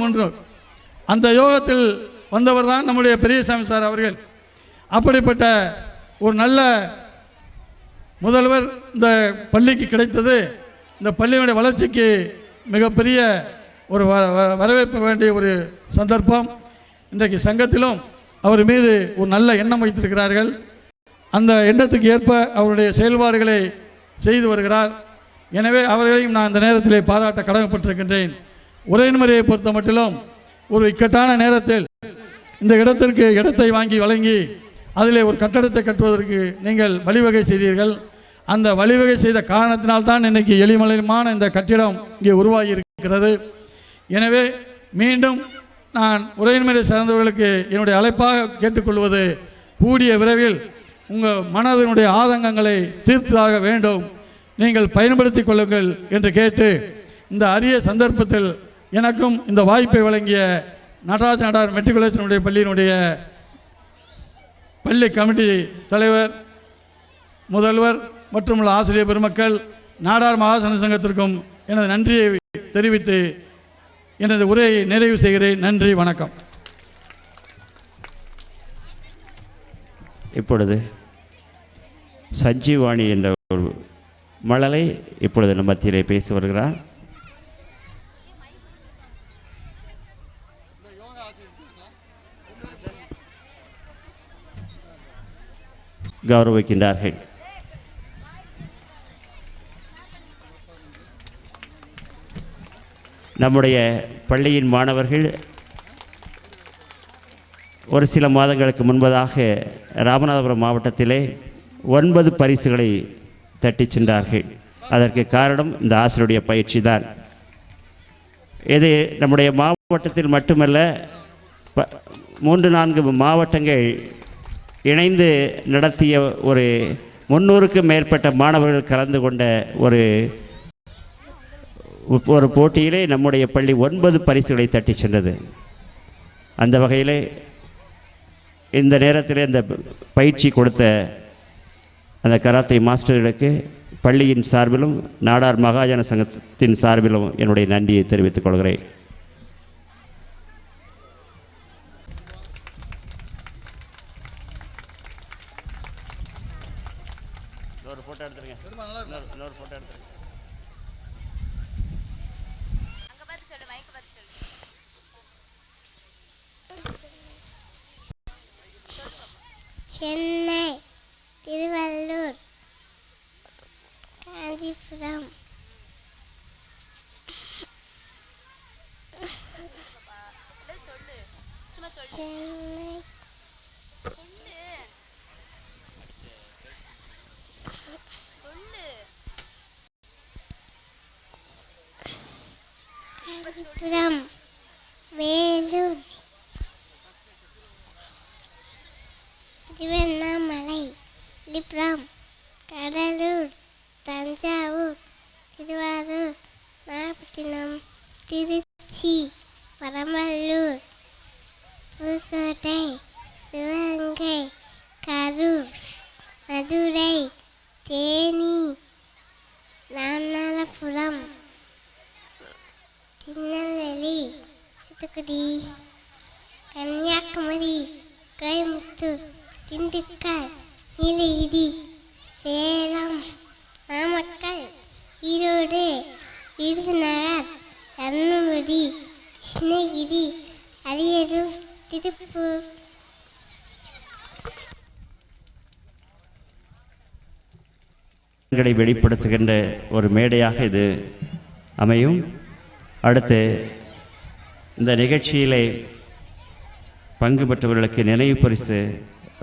ஒன்று. அந்த யோகத்தில் வந்தவர் தான் நம்முடைய பெரியசாமி சார் அவர்கள். அப்படிப்பட்ட ஒரு நல்ல முதல்வர் இந்த பள்ளிக்கு கிடைத்தது இந்த பள்ளியினுடைய வளர்ச்சிக்கு மிகப்பெரிய ஒரு வரவேற்ப வேண்டிய ஒரு சந்தர்ப்பம். இன்றைக்கு சங்கத்திலும் அவர் மீது ஒரு நல்ல எண்ணம் வைத்திருக்கிறார்கள். அந்த எண்ணத்துக்கு ஏற்ப அவருடைய செயல்பாடுகளை செய்து வருகிறார். எனவே அவர்களையும் நான் இந்த நேரத்தில் பாராட்ட கடமைப்பட்டிருக்கின்றேன். உரைமுறையை பொறுத்த மட்டிலும் ஒரு இக்கட்டான நேரத்தில் இந்த இடத்திற்கு இடத்தை வாங்கி வழங்கி அதிலே ஒரு கட்டடத்தை கட்டுவதற்கு நீங்கள் வழிவகை செய்தீர்கள். அந்த வழிவகை செய்த காரணத்தினால்தான் இன்றைக்கி எளிமலைமான இந்த கட்டிடம் இங்கே உருவாகி இருக்கிறது. எனவே மீண்டும் நான் உரைமுறை சார்ந்தவர்களுக்கு என்னுடைய அழைப்பாக கேட்டுக்கொள்வது, கூடிய விரைவில் உங்கள் மனதினுடைய ஆதங்கங்களை தீர்த்தாக வேண்டும், நீங்கள் பயன்படுத்தி கொள்ளுங்கள் என்று கேட்டு, இந்த அரிய சந்தர்ப்பத்தில் எனக்கும் இந்த வாய்ப்பை வழங்கிய நடராஜ நடார் மெட்ரிகுலேஷனுடைய பள்ளியினுடைய பள்ளி கமிட்டி தலைவர், முதல்வர் மற்றும் ஆசிரியர் பெருமக்கள், நாடார் மகாசன சங்கத்திற்கும் எனது நன்றியை தெரிவித்து எனது உரையை நிறைவு செய்கிறேன். நன்றி, வணக்கம். இப்பொழுது சஞ்சீவாணி என்ற ஒரு மழலை இப்பொழுது நம் மத்தியிலே பேசி வருகிறார். கௌரவிக்கின்றார்கள். நம்முடைய பள்ளியின் மாணவர்கள் ஒரு சில மாதங்களுக்கு முன்பதாக ராமநாதபுரம் மாவட்டத்திலே 9 பரிசுகளை தட்டி சென்றார்கள். அதற்கு காரணம் இந்த ஆசிரியருடைய பயிற்சி தான். இது நம்முடைய மாவட்டத்தில் மட்டுமல்ல, 3-4 மாவட்டங்கள் இணைந்து நடத்திய ஒரு 300க்கும் மேற்பட்ட மாணவர்கள் கலந்து கொண்ட ஒரு போட்டியிலே நம்முடைய பள்ளி 9 பரிசுகளை தட்டி சென்றது. அந்த வகையிலே இந்த நேரத்தில் இந்த பயிற்சி கொடுத்த அந்த கராத்தே மாஸ்டர்களுக்கு பள்ளியின் சார்பிலும் நாடார் மகாஜன சங்கத்தின் சார்பிலும் என்னுடைய நன்றியை தெரிவித்துக் கொள்கிறேன். சென்னை, திருவள்ளூர், காஞ்சிபுரம், சென்னை, காஞ்சிபுரம், வேலூர், திருவண்ணாமலை, விழுப்புரம், கடலூர், தஞ்சாவூர், திருவாரூர், நாகப்பட்டினம், திருச்சி, பரமல்லூர், புதுக்கோட்டை, சிவகங்கை, கரூர், மதுரை, தேனி, ராமநாதபுரம், திருநெல்வேலி, தூத்துக்குடி, கன்னியாகுமரி, கோயம்புத்தூர், திண்டுக்கல், நீலகிரி, சேலம், நாமக்கல், ஈரோடு, விருதுநகர், தர்மபுரி, கிருஷ்ணகிரி, அரியலூர், திருப்பூர். வெளிப்படுத்துகின்ற ஒரு மேடையாக இது அமையும். அடுத்து இந்த நிகழ்ச்சியிலே பங்கு பெற்றவர்களுக்கு நினைவு பரிசு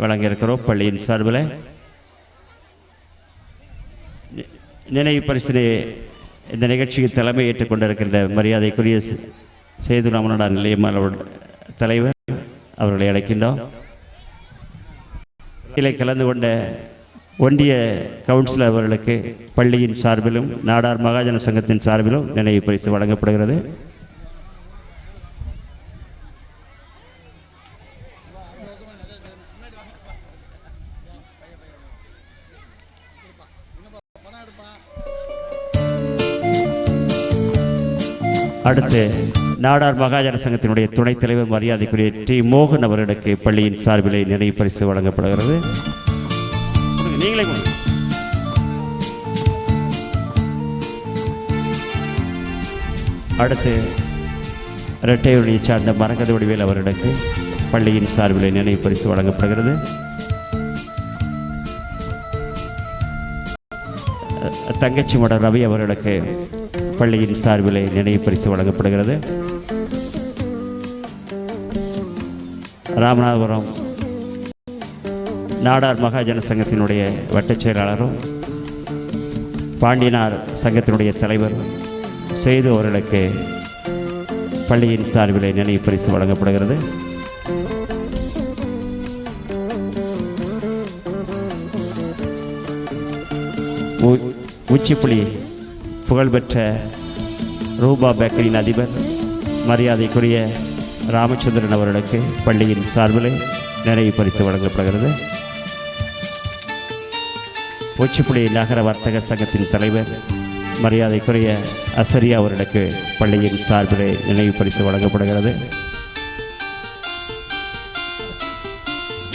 வழங்கியிருக்கிறோம். பள்ளியின் சார்பில் நினைவு பரிசிலே இந்த நிகழ்ச்சிக்கு தலைமை ஏற்றுக்கொண்டிருக்கின்ற மரியாதைக்குரிய சேது ராமநாடார் நிலையமானோட தலைவர் அவர்களை அழைக்கின்றோம். இதில் கலந்து கொண்ட ஒன்றிய கவுன்சிலர் அவர்களுக்கு பள்ளியின் சார்பிலும் நாடார் மகாஜன சங்கத்தின் சார்பிலும் நினைவு பரிசு வழங்கப்படுகிறது. அடுத்து நாடார் மகாஜன சங்கத்தினுடைய துணைத் தலைவர் மரியாதைக்குரிய டி மோகன் அவர்களுக்கு பள்ளியின் சார்பிலே நினைவு பரிசு வழங்கப்படுகிறது. நீங்களே அடுத்து இரட்டையுடைய சார்ந்த மரகத வடிவேல் அவர்களுக்கு பள்ளியின் சார்பிலே நினைவு பரிசு வழங்கப்படுகிறது. தங்கச்சி மட ரவி அவர்களுக்கு பள்ளியின் சார்பிலே நினைவு பரிசு வழங்கப்படுகிறது. ராமநாதபுரம் நாடார் மகாஜன சங்கத்தினுடைய வட்டச் செயலாளரும் பாண்டியனார் சங்கத்தினுடைய தலைவர் செய்து அவர்களுக்கு பள்ளியின் சார்பிலே நினைவு பரிசு வழங்கப்படுகிறது. உச்சிப்புலி புகழ்பெற்ற ரூபா பேக்கரியின் அதிபர் மரியாதைக்குரிய ராமச்சந்திரன் அவர்களுக்கு பள்ளியின் சார்பிலே நினைவு பரிசு வழங்கப்படுகிறது. உச்சிப்புலி நகர வர்த்தக சங்கத்தின் தலைவர் மரியாதைக்குரிய அசரியா அவர்களுக்கு பள்ளியின் சார்பிலே நினைவு பரிசு வழங்கப்படுகிறது.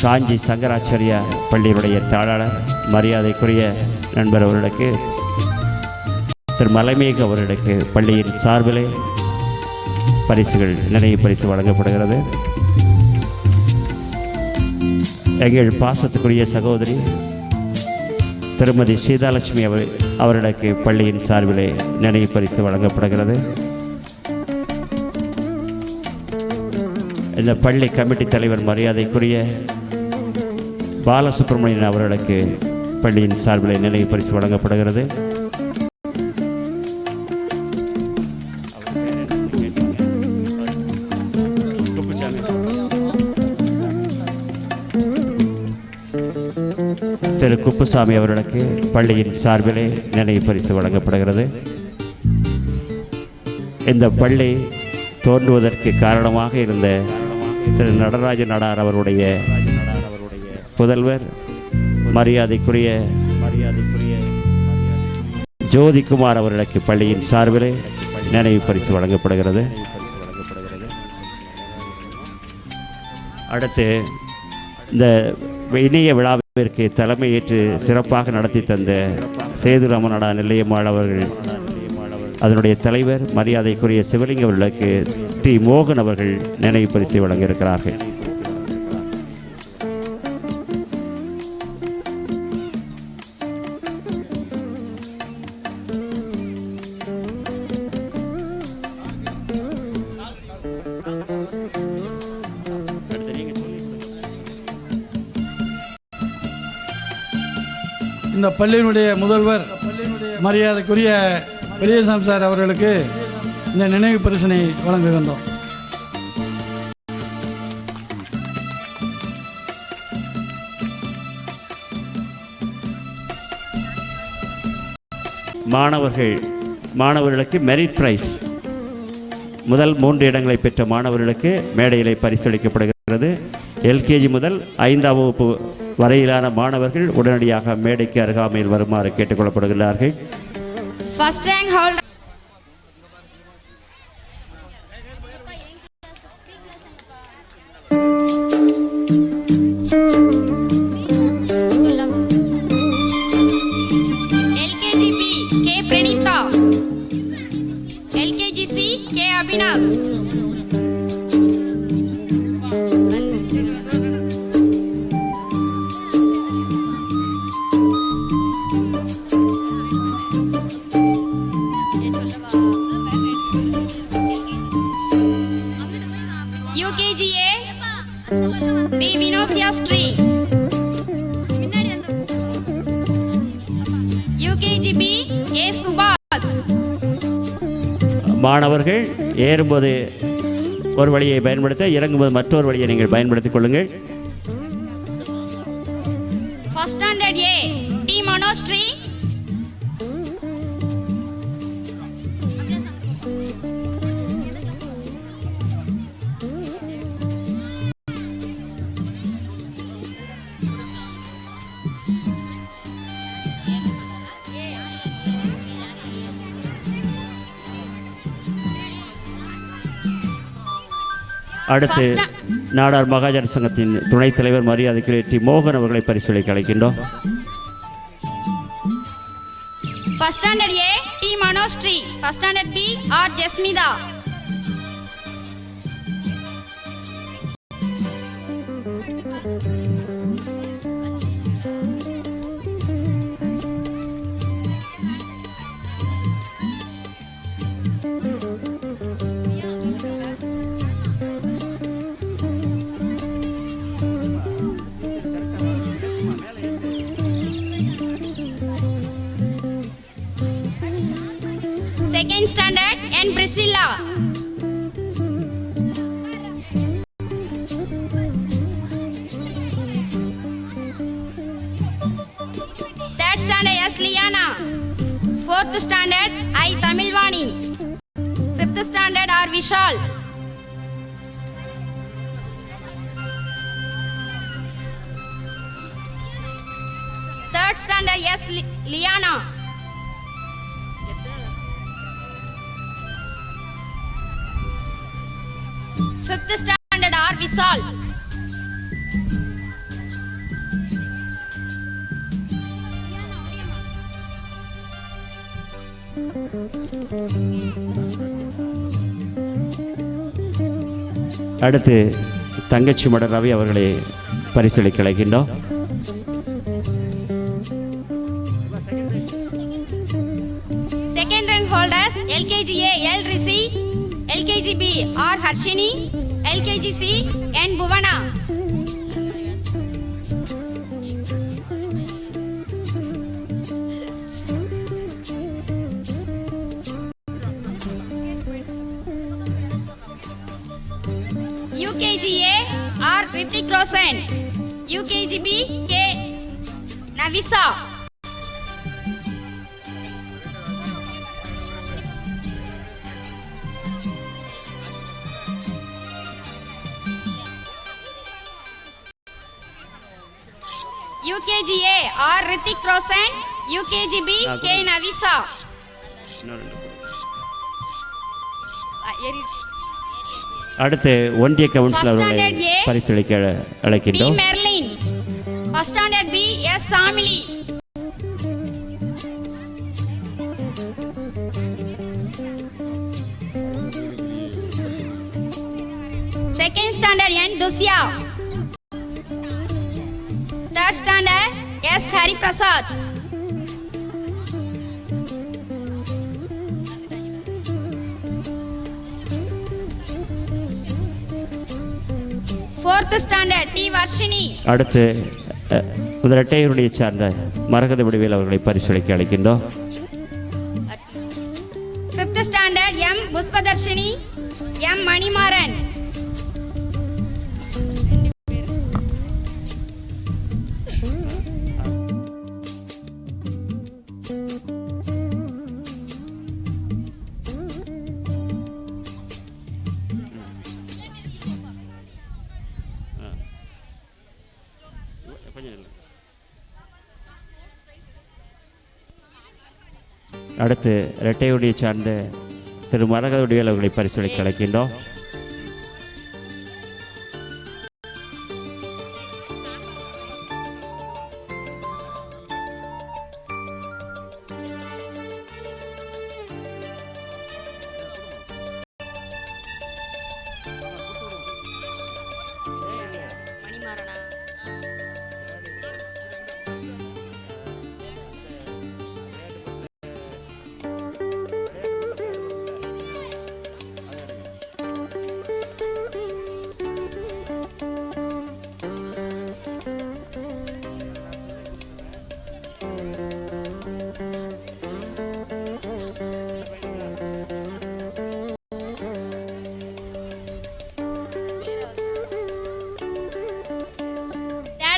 காஞ்சி சங்கராச்சாரியா பள்ளியினுடைய தாளாளர் மரியாதைக்குரிய நண்பர் அவர்களுக்கு திரு மலைமேக அவர்களுக்கு பள்ளியின் சார்பிலே பரிசுகள் நினைவு பரிசு வழங்கப்படுகிறது. எங்கள் பாசத்துக்குரிய சகோதரி திருமதி சீதாலட்சுமி அவர்களுக்கு பள்ளியின் சார்பிலே நினைவு பரிசு வழங்கப்படுகிறது. இந்த பள்ளி கமிட்டி தலைவர் மரியாதைக்குரிய பாலசுப்ரமணியன் அவர்களுக்கு பள்ளியின் சார்பிலே நினைவு பரிசு வழங்கப்படுகிறது. திரு குப்புசாமி அவர்களுக்கு பள்ளியின் சார்பிலே நினைவு பரிசு வழங்கப்படுகிறது. இந்த பள்ளி தோன்றுவதற்கு காரணமாக இருந்த திரு நடராஜ நடார் அவருடைய புதல்வர் மரியாதைக்குரிய ஜோதிகுமார் அவர்களுக்கு பள்ளியின் சார்பிலே நினைவு பரிசு வழங்கப்படுகிறது. அடுத்து இந்த இணைய விழாவிற்கு தலைமையேற்று சிறப்பாக நடத்தி தந்த சேதுராமநாடா நெல்லையம்மாள் அவர்கள் அதனுடைய தலைவர் மரியாதைக்குரிய சிவலிங்கம் அவர்களுக்கு டி மோகன் அவர்கள் நினைவு பரிசை வழங்க இருக்கிறார்கள். இந்த பள்ளியினுடைய முதல்வர் மரியாதைக்குரிய பெரியசாமி சார் அவர்களுக்கு இந்த நினைவு பரிசினை வழங்குகின்றோம். மாணவர்களுக்கு மெரிட் பிரைஸ் முதல் 3 இடங்களை பெற்ற மாணவர்களுக்கு மேடையிலே பரிசளிக்கப்படுகிறது. எல்கேஜி முதல் 5ஆம் வகுப்பு வரையிலான மாணவர்கள் உடனடியாக மேடைக்கு அருகாமையில் வருமாறு கேட்டுக்கொள்ளப்படுகிறார்கள். First rank holder LKG B K Praneetha, LKG C K Abinash, UKGA D Vinosia Sri, UKGB A Subash. மாணவர்கள் ஏறும்போது ஒரு வழியை பயன்படுத்த, இறங்கும்போது மற்றொரு வழியை நீங்கள் பயன்படுத்திக் கொள்ளுங்கள். ஃபர்ஸ்ட் ஸ்டாண்டர்ட் ஏ டி மனோஸ்ரீ, அடுத்து First நாடார் மகாஜன சங்கத்தின் துணைத் தலைவர் மரியாதைக்குரிய டி மோகன் அவர்களை பரிசீலிக்க அழைக்கின்றோம். First standard A, T. Manostri. First standard B, R. Jasmida. Second standard N. Priscilla. Third standard S. Liana. Fourth standard I. Tamilvani. Fifth standard R. Vishal. Third standard S. Liana. Fifth standard R. Vishal. அடுத்து தங்கச்சி மட ரவி அவர்களை பரிசீலிக்க அழைக்கின்றோம். Second rank holders LKGA L. Rishi, LKGB R. Harshini, LKGC N. Bhuvana. UKGA R. Ritik Roshan, UKGB K. Navisa. UKGA R. Ritik Roshan, UKGB K. Navisa. அடுத்து ஒன்றிய councillor அவர்களை First standard A. பரிசீலிக்க D. அழைக்கின்றோம். Merlin. First standard B. S. Samili. Second standard N. Dusya. Third standard S. Hari Prasad. Fourth standard T. Varshini. அடுத்து முதலட்டையருடைய சார்ந்த மரகத வடிவேல் அவர்களை பரிசீலிக்க அழைக்கின்றோம். Fifth standard M. Puspadarshini, M. Manimaran. அடுத்து இரட்டையுடைய சார்ந்த திரு மரகத வடிவேல் அவர்களை பரிசீலிக்க அழைக்கின்றோம்.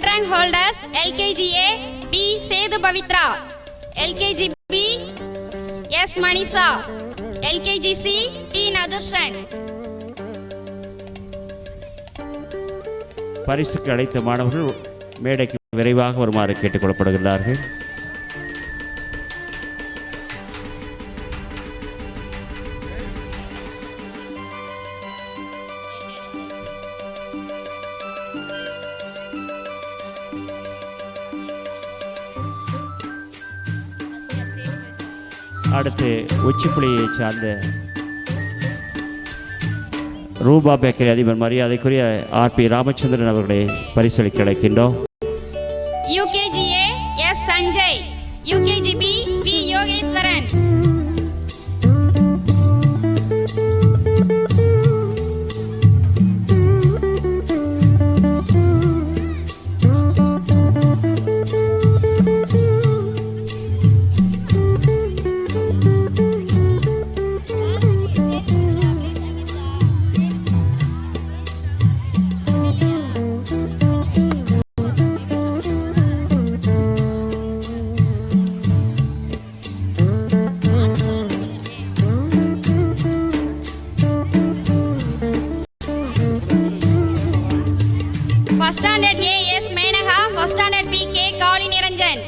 Rank holders LKGA B. Sedu Pavitra, LKGB S. Manisa, LKGC T. Nadurshan. பரிசுக்கு அழைத்த மாணவர்கள் மேடைக்கு விரைவாக வருமாறு கேட்டுக்கொள்ளப்படுகிறார்கள். அடுத்து உச்சிப்புலியை சார்ந்த ரூபா பேக்கரி அதிபர் மரியாதைக்குரிய ஆர்பி ராமச்சந்திரன் அவர்களை பரிசளிக்க அழைக்கின்றோம். UKGA S Sanjay, UKGB V Yogeswaran. First standard A S Menaha, first standard B K Kali Niranjan.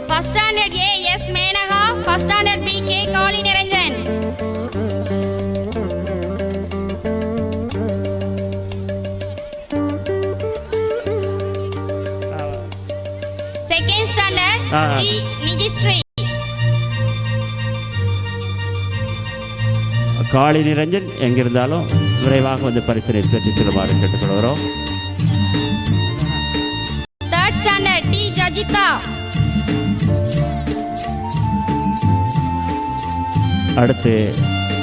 First standard A S Menaha, first standard B K Kali Niranjan. Second standard G Nigistri. காளி நிரஞ்சன் எங்கிருந்தாலும் விரைவாக வந்து பரிசனை பெற்றுச் செல்லுமாறு கேட்டுக்கொள்கிறோம். Third standard T Jajita. அடுத்து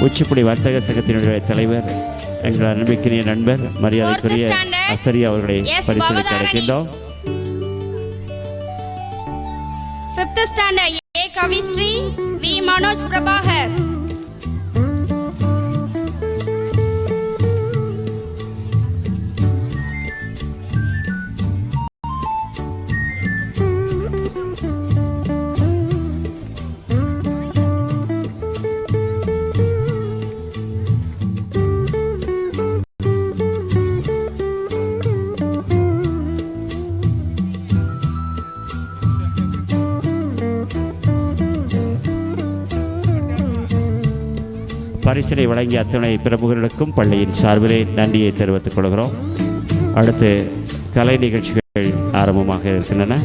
உச்சிப்புலி வர்த்தக சங்கத்தினுடைய தலைவர் எங்கள் அன்பிற்குரிய நண்பர் மரியாதைக்குரிய அசரி அவர்களை பரிசளிக்க அழைக்கின்றோம். Fifth standard A Kavistri V Manoj Prabhakar. பரிசினை வழங்கிய அத்தனை பிரமுகர்களுக்கும் பள்ளியின் சார்பிலே நன்றியை தெரிவித்துக் கொள்கிறோம். அடுத்து கலை நிகழ்ச்சிகள் ஆரம்பமாக இருக்கின்றன.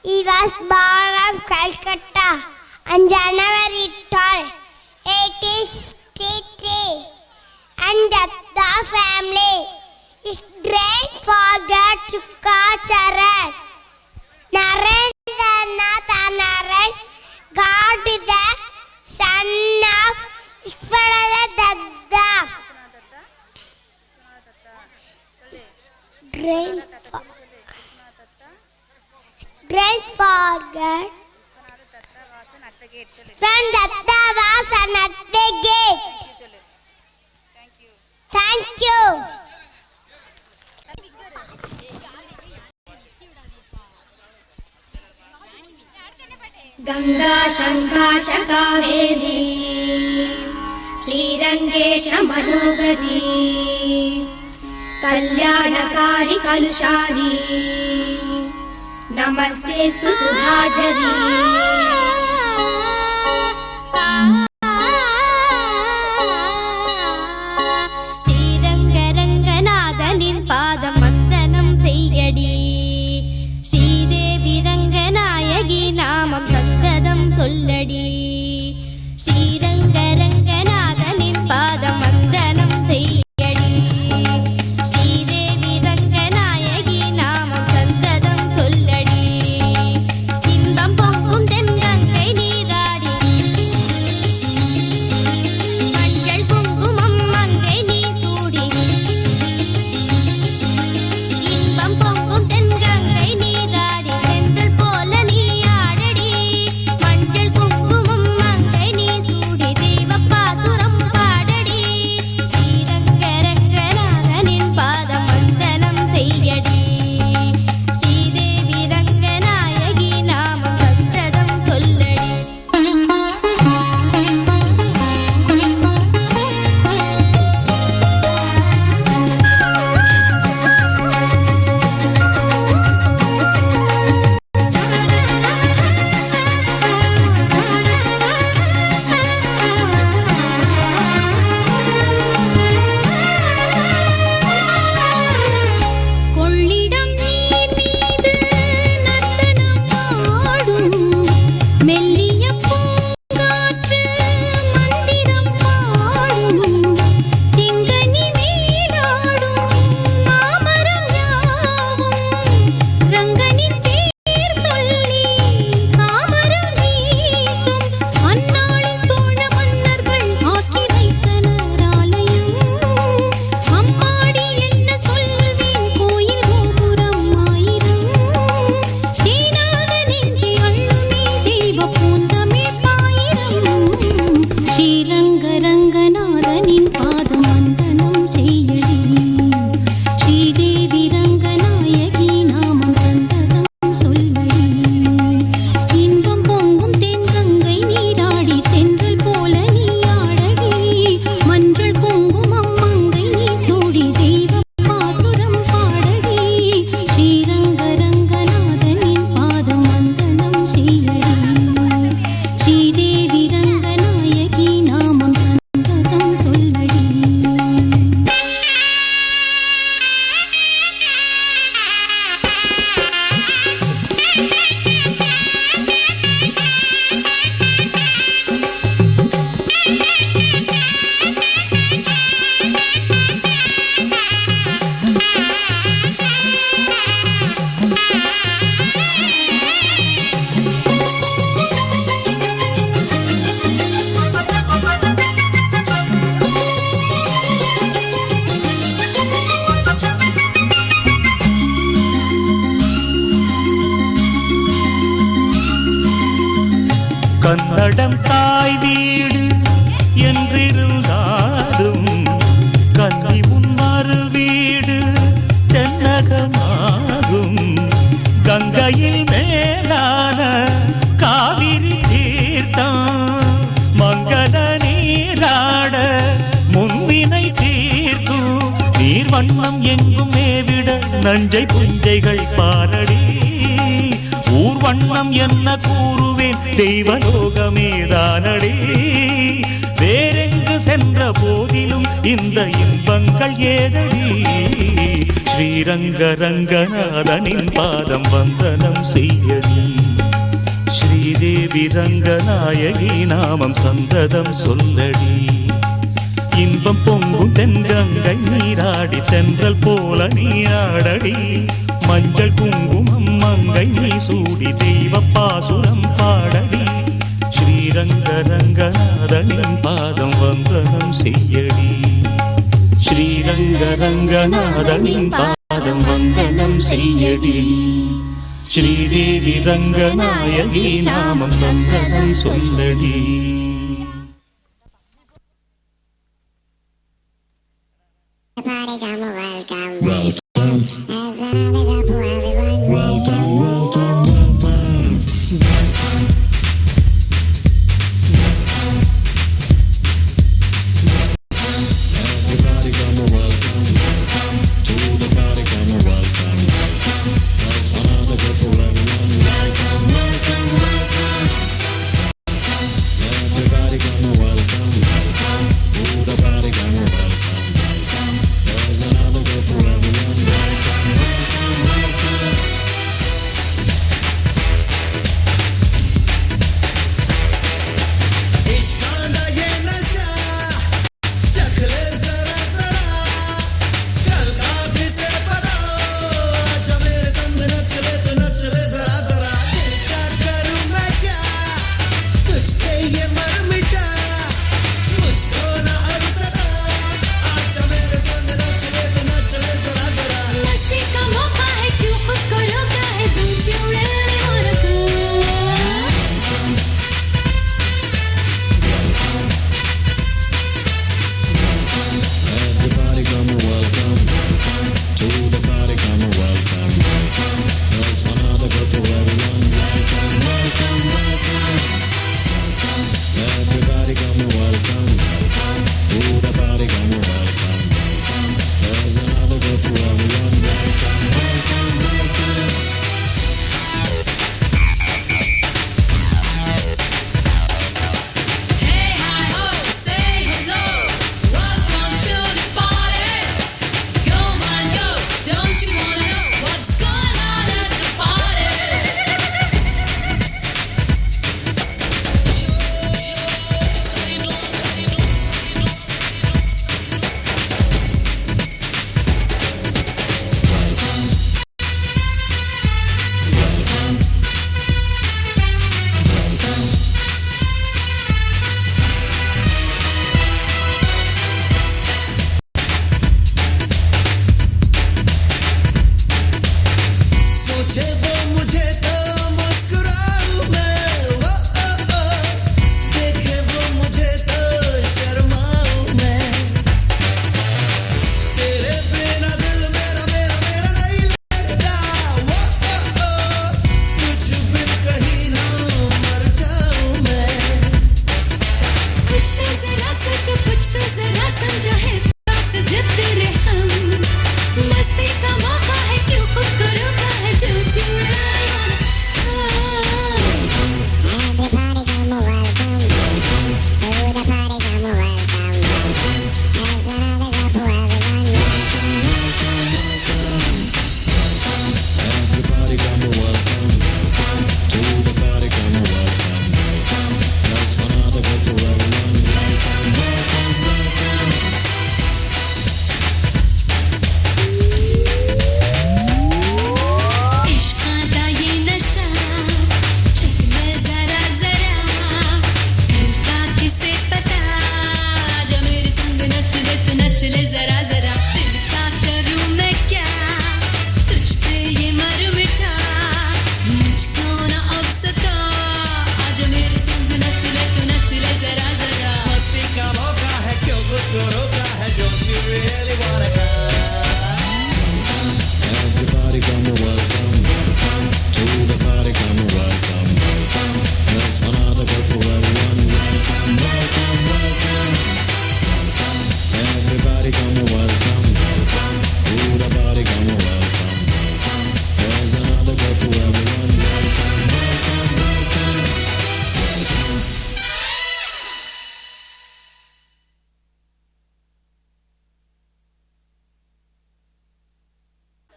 He was born of Calcutta on January 12, 1863, and the family. His grandfather Chukacharan Narendranath Naran God the son of Ishwaradatta. Grandfather Ishwaradatta was at the gate. Thank you. Ganga शंका कावेरी श्रीरंगेश मनोहरी कल्याणकारी कलुषारी नमस्तेस्तु सुधाझरी ஸ்ரீரங்கரங்கநாதனின் பாதம் வந்தனம் செய்யடி ஸ்ரீதேவி ரங்கநாயகி நாமம் சங்கதம் சொல்லடி ஸ்ரீரங்கரங்கநாதனின் பாதம் வந்தனம் செய்யடி ஸ்ரீதேவி ரங்கநாயகி நாமம் சங்கதம் சொல்லடி இன்பம் பொங்கும் தென்கங்கை நீராடி மஞ்சள் குங்குமம் மங்கை நீ சூடி இன்பம் பொங்கும் தென்கங்கை நீராடி செந்தல் போல நீ ஆடடி மஞ்சள் குங்குமம் கன்னடம் தாய் வீடு என்றிருந்தாலும் கன்னி உன்மறு வீடு தென்னகமாகும். கங்கையில் மேலான காவிரி தீர்த்தம் மங்கள நீராட முன்வினை தீர்க்கும். நீர் வண்ணம் எங்கும் மேவிட நஞ்சை புஞ்சைகள் பாரடி. ஊர் வண்ணம் என்ன கூறுவேன் தெய்வலோகமேதானடி. வேறெங்கு சென்ற போதிலும் இந்த இன்பங்கள் ஏதடி. ஸ்ரீரங்க ரங்கநாதனின் பாதம் வந்தனம் செய்யடி. ஸ்ரீதேவி ரங்கநாயகி நாமம் சந்ததம் சொல்லடி. இன்பம் பொங்கும் தென்கங்கை நீராடி சென்றல் போல நீராடடி. மஞ்சள் குங்குமம் மங்கை நீ சூடி தெய்வ பாசுரம் பாடடி. ஸ்ரீரங்க ரங்கநாதனின் பாதம் வந்தனம் செய்யடி. ஸ்ரீரங்க ரங்கநாதனின் பாதம் வந்தனம் செய்யடி. ஸ்ரீதேவி ரங்கநாயகி நாமம் சந்தனம் சொல்லடி.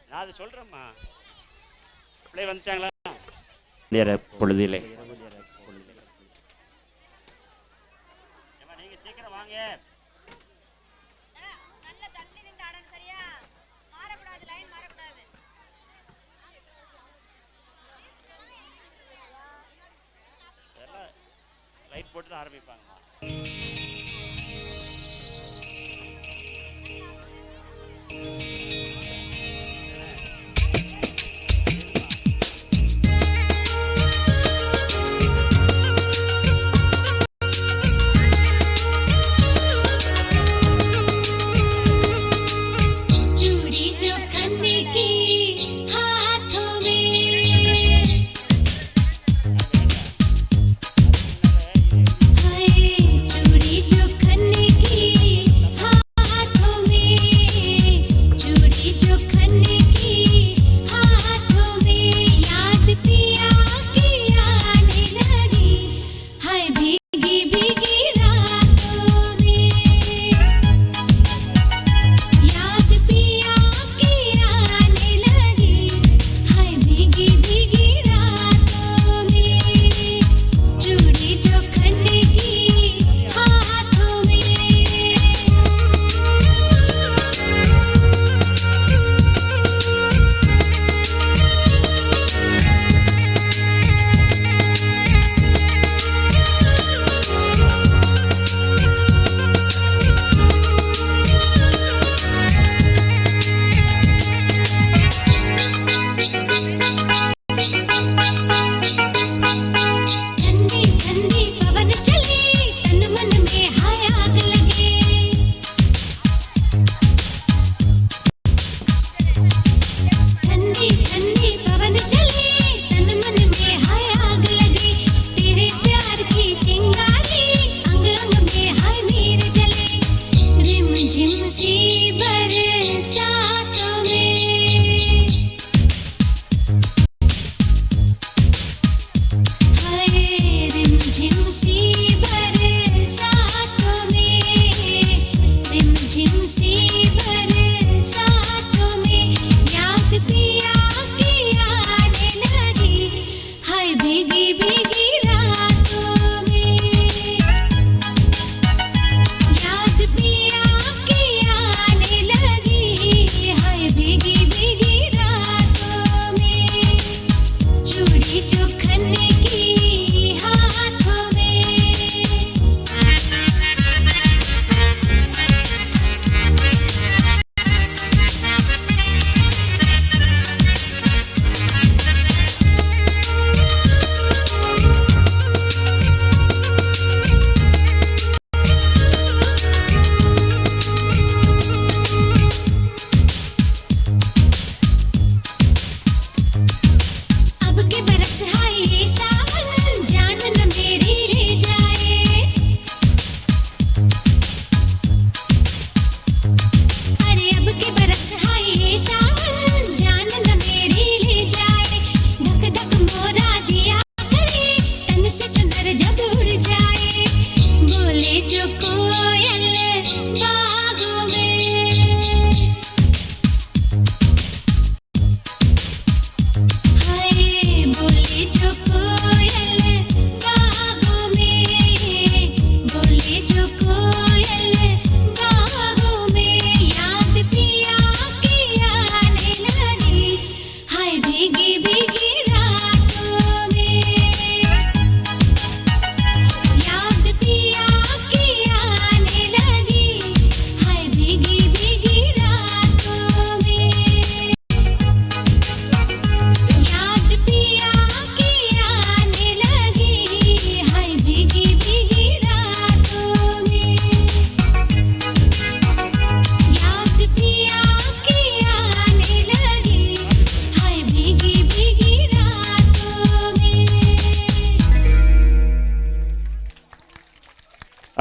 நான் அதை சொல்றேம்மா. அப்படியே வந்துட்டாங்களா நேர பொழுதிலே? நீங்க சீக்கிரம் வாங்க. லைட் போட்டு தான் ஆரம்பிப்பாங்கம்மா.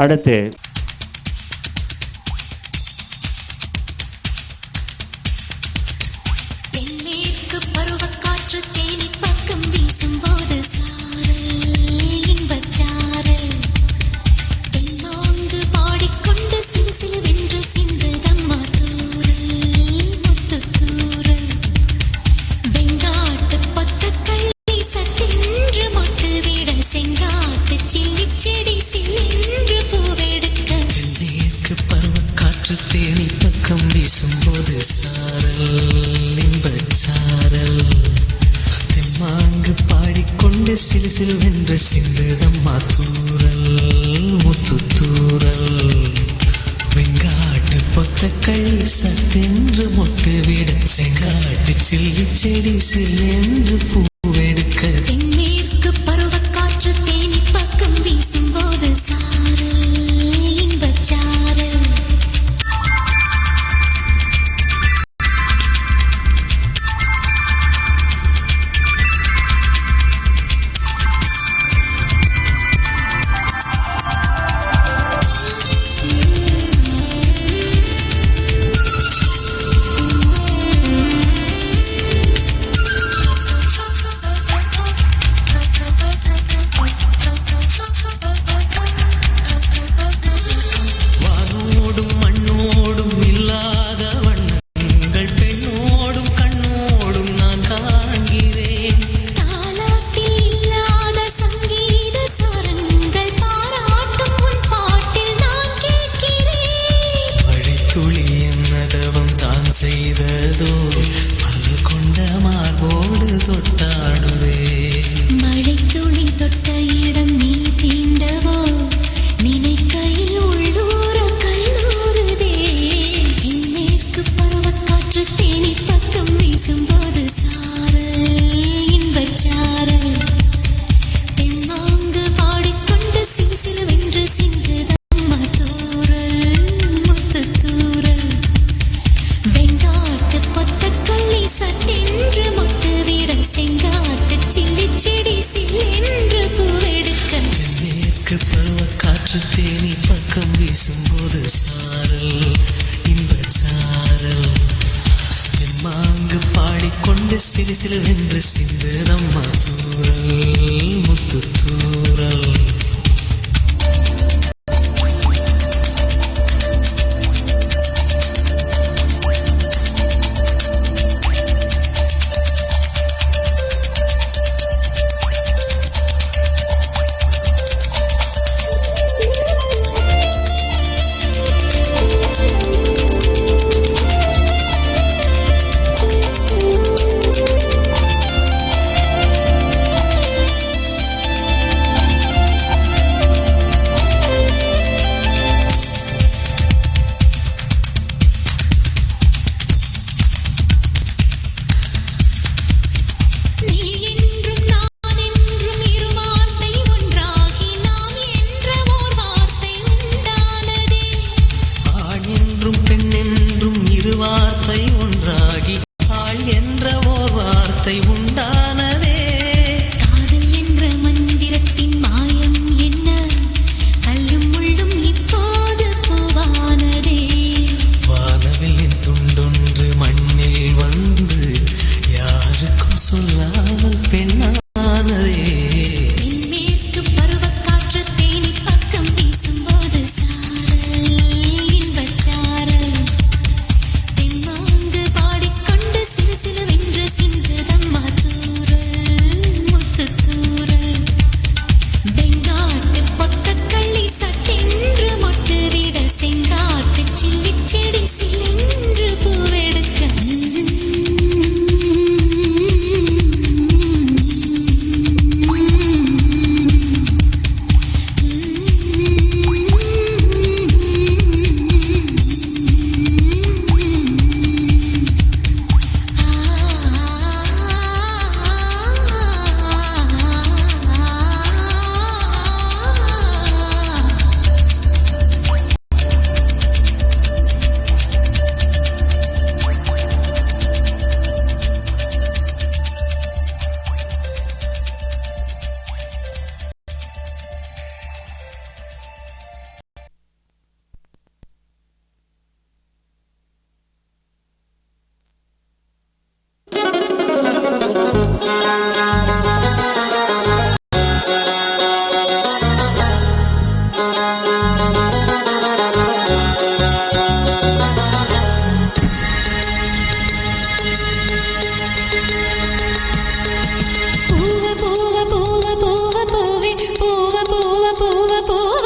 அடுத்து தென்மேற்கு பருவக்காற்று தேனி கொண்டு சிறு சிறுவென்று சிந்துதம்மா தூரல் முத்துத்தூரல் வெங்காட்டு பொத்தக்களி சத்தென்று மொட்டு விட செங்காட்டு சில்லி செடி சில்லென்று பூவெடுக்க தென்மேற்கு பருவக்காற்று தேனி பக்கம் வீசும்போது சாரல் இன்பச்சாரல் செய்ததோ பல கொண்ட மார்போடு தொட்டாடுதே மழை துளி தொட்ட இடம் நீ தீண்டவோ நினைக்கையில் உள்ளூர கல்லூருதே மேற்கு பருவக்காற்று தேனி பக்கம் வீசும்போது சாரல் இன்பச்சாரல் தெம்மாங்கு பாடிக்கொண்டு சிலுசிலுவென்று சிந்துதம்மா தூரல் முத்துத்தூரல் வெங்காட்டு பொத்தக்கள்ளி சட்டென்று மொட்டு விட செங்காட்டு சில்லி செடி சில்லென்று பூவெடுக்க மேற்கு பருவக்காற்று தேனி பக்கம் வீசும்போது சாரல் இன்பச்சாரல் தெம்மாங்கு பாடிக்கொண்டு சிறு சிலுவென்று சிந்துதம்மா தூரல் முத்துத்தூரல் வார்த்தை ஒன்றாகி ஆள் என்ற ஓர் வார்த்தை உண்டானதே காதல் என்ற மந்திரத்தின் மாயம் என்ன கல்லும் முள்ளும் இப்போது பூவானதே வானவில்லின் துண்டொன்று மண்ணில் வந்து யாருக்கும் சொல்லாமல் பெண்ணானதே மேற்கு பருவக்காற்று தேனி பக்கம் வீசும்போது சாரல் இன்பச்சாரல் தெம்மாங்கு பாடிக்கொண்டு சிறு சிலுவென்று சிந்துதம்மா தூரல் முத்துத்தூரல் வெங்காட்டு பொத்தக்கள்ளி சட்டென்று மொட்டு விட செங்காட்டு சில்லி செடி சில்லென்று பூவெடுக்க பூவ பூவ பூவ பூவ பூவே பூவ பூவ பூவ பூவ